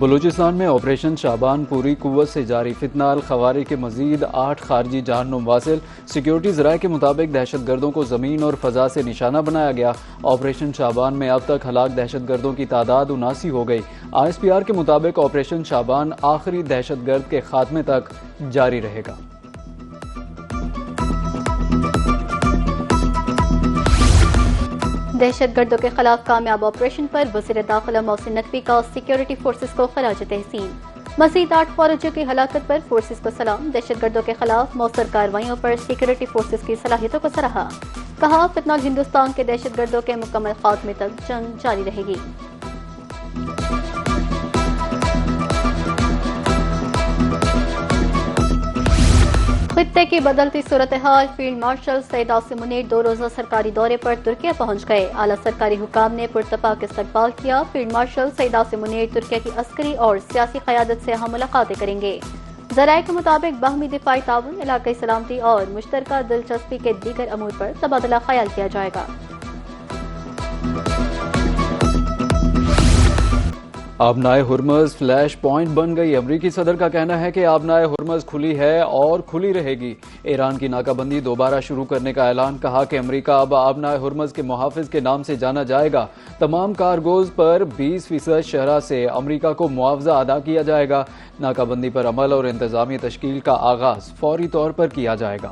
بلوچستان میں آپریشن شعبان پوری قوت سے جاری، فتنہ الخوارج کے مزید 8 خارجی جہنم واصل، سیکیورٹی ذرائع کے مطابق دہشت گردوں کو زمین اور فضا سے نشانہ بنایا گیا۔ آپریشن شعبان میں اب تک ہلاک دہشت گردوں کی تعداد 79 ہو گئی۔ ISPR کے مطابق آپریشن شعبان آخری دہشت گرد کے خاتمے تک جاری رہے گا۔ دہشت گردوں کے خلاف کامیاب آپریشن پر وزیر داخلہ محسن نقوی کا سیکیورٹی فورسز کو خراج تحسین۔ مزید 8 فوجیوں کی ہلاکت پر فورسز کو سلام۔ دہشت گردوں کے خلاف مؤثر کارروائیوں پر سیکیورٹی فورسز کی صلاحیتوں کو سراہا۔ کہا فتنہ ہندوستان کے دہشت گردوں کے مکمل خاتمے تک جنگ جاری رہے گی۔ خطے کی بدلتی صورتحال، فیلڈ مارشل سعید عاصم منیر 2 روزہ سرکاری دورے پر ترکیہ پہنچ گئے۔ اعلیٰ سرکاری حکام نے پرتپاک استقبال کیا۔ فیلڈ مارشل سعید عاصم منیر ترکیہ کی عسکری اور سیاسی قیادت سے اہم ملاقاتیں کریں گے۔ ذرائع کے مطابق باہمی دفاعی تعاون، علاقائی سلامتی اور مشترکہ دلچسپی کے دیگر امور پر تبادلہ خیال کیا جائے گا۔ آبنائے ہرمز فلیش پوائنٹ بن گئی۔ امریکی صدر کا کہنا ہے کہ آبنائے ہرمز کھلی ہے اور کھلی رہے گی۔ ایران کی ناکہ بندی دوبارہ شروع کرنے کا اعلان۔ کہا کہ امریکہ اب آبنائے ہرمز کے محافظ کے نام سے جانا جائے گا۔ تمام کارگوز پر 20% شرح سے امریکہ کو معاوضہ ادا کیا جائے گا۔ ناکہ بندی پر عمل اور انتظامی تشکیل کا آغاز فوری طور پر کیا جائے گا۔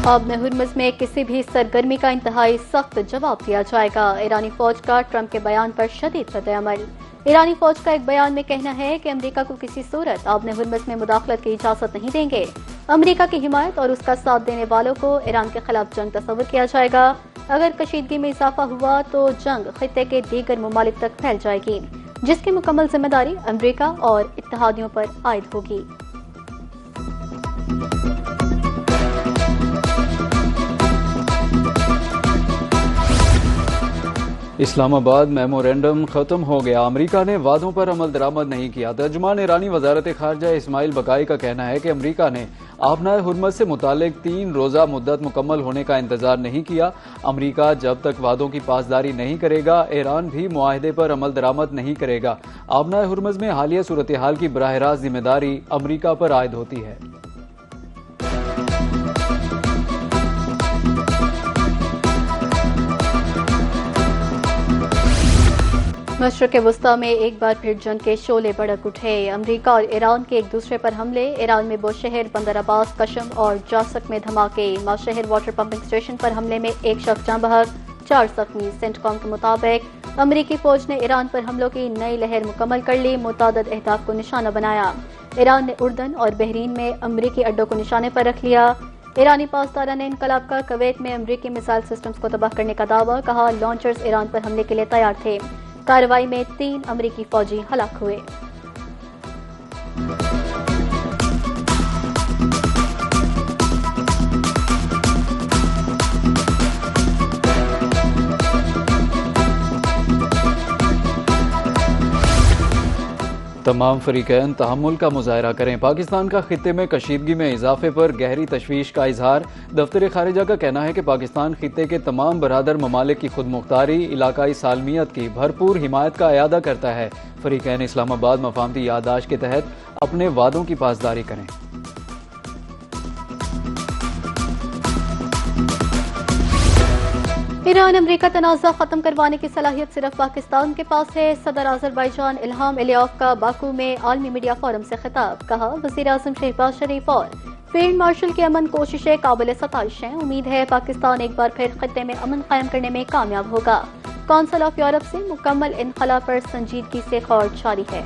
آبِ ہرمز میں کسی بھی سرگرمی کا انتہائی سخت جواب دیا جائے گا۔ ایرانی فوج کا ٹرمپ کے بیان پر شدید رد عمل۔ ایرانی فوج کا ایک بیان میں کہنا ہے کہ امریکہ کو کسی صورت آبِ ہرمز میں مداخلت کی اجازت نہیں دیں گے۔ امریکہ کی حمایت اور اس کا ساتھ دینے والوں کو ایران کے خلاف جنگ تصور کیا جائے گا۔ اگر کشیدگی میں اضافہ ہوا تو جنگ خطے کے دیگر ممالک تک پھیل جائے گی، جس کی مکمل ذمہ داری امریکہ اور اتحادیوں پر عائد ہوگی۔ اسلام آباد میمورنڈم ختم ہو گیا۔ امریکہ نے وعدوں پر عمل درآمد نہیں کیا۔ ترجمان ایرانی وزارت خارجہ اسماعیل بقائی کا کہنا ہے کہ امریکہ نے آبنائے ہرمز سے متعلق 3 روزہ مدت مکمل ہونے کا انتظار نہیں کیا۔ امریکہ جب تک وعدوں کی پاسداری نہیں کرے گا، ایران بھی معاہدے پر عمل درآمد نہیں کرے گا۔ آبنائے ہرمز میں حالیہ صورتحال کی براہ راست ذمہ داری امریکہ پر عائد ہوتی ہے۔ مشرق وسطی میں ایک بار پھر جنگ کے شعلے بھڑک اٹھے۔ امریکہ اور ایران کے ایک دوسرے پر حملے۔ ایران میں بوشہر، بندر عباس، کشم اور جاسک میں دھماکے۔ ماشہر واٹر پمپنگ اسٹیشن پر حملے میں 1 شخص جاں بحق، 4 زخمی۔ سینٹ کام کے مطابق امریکی فوج نے ایران پر حملوں کی نئی لہر مکمل کر لی، متعدد اہداف کو نشانہ بنایا۔ ایران نے اردن اور بحرین میں امریکی اڈوں کو نشانے پر رکھ لیا۔ ایرانی پاسداران انقلاب کا کویت میں امریکی میزائل سسٹمز کو تباہ کرنے کا دعویٰ۔ کہا لانچرز ایران پر حملے کے لیے تیار تھے۔ کارروائی میں 3 امریکی فوجی ہلاک ہوئے۔ تمام فریقین تحمل کا مظاہرہ کریں۔ پاکستان کا خطے میں کشیدگی میں اضافے پر گہری تشویش کا اظہار۔ دفتر خارجہ کا کہنا ہے کہ پاکستان خطے کے تمام برادر ممالک کی خود مختاری، علاقائی سالمیت کی بھرپور حمایت کا اعادہ کرتا ہے۔ فریقین اسلام آباد مفاہمتی یادداشت کے تحت اپنے وعدوں کی پاسداری کریں۔ ایران امریکہ تنازع ختم کروانے کی صلاحیت صرف پاکستان کے پاس ہے۔ صدر آذربائیجان الہام علیوف کا باکو میں عالمی میڈیا فورم سے خطاب۔ کہا وزیر اعظم شہباز شریف اور فیلڈ مارشل کی امن کوششیں قابل ستائش ہیں۔ امید ہے پاکستان ایک بار پھر خطے میں امن قائم کرنے میں کامیاب ہوگا۔ کونسل آف یورپ سے مکمل انخلا پر سنجیدگی سے غور جاری ہے۔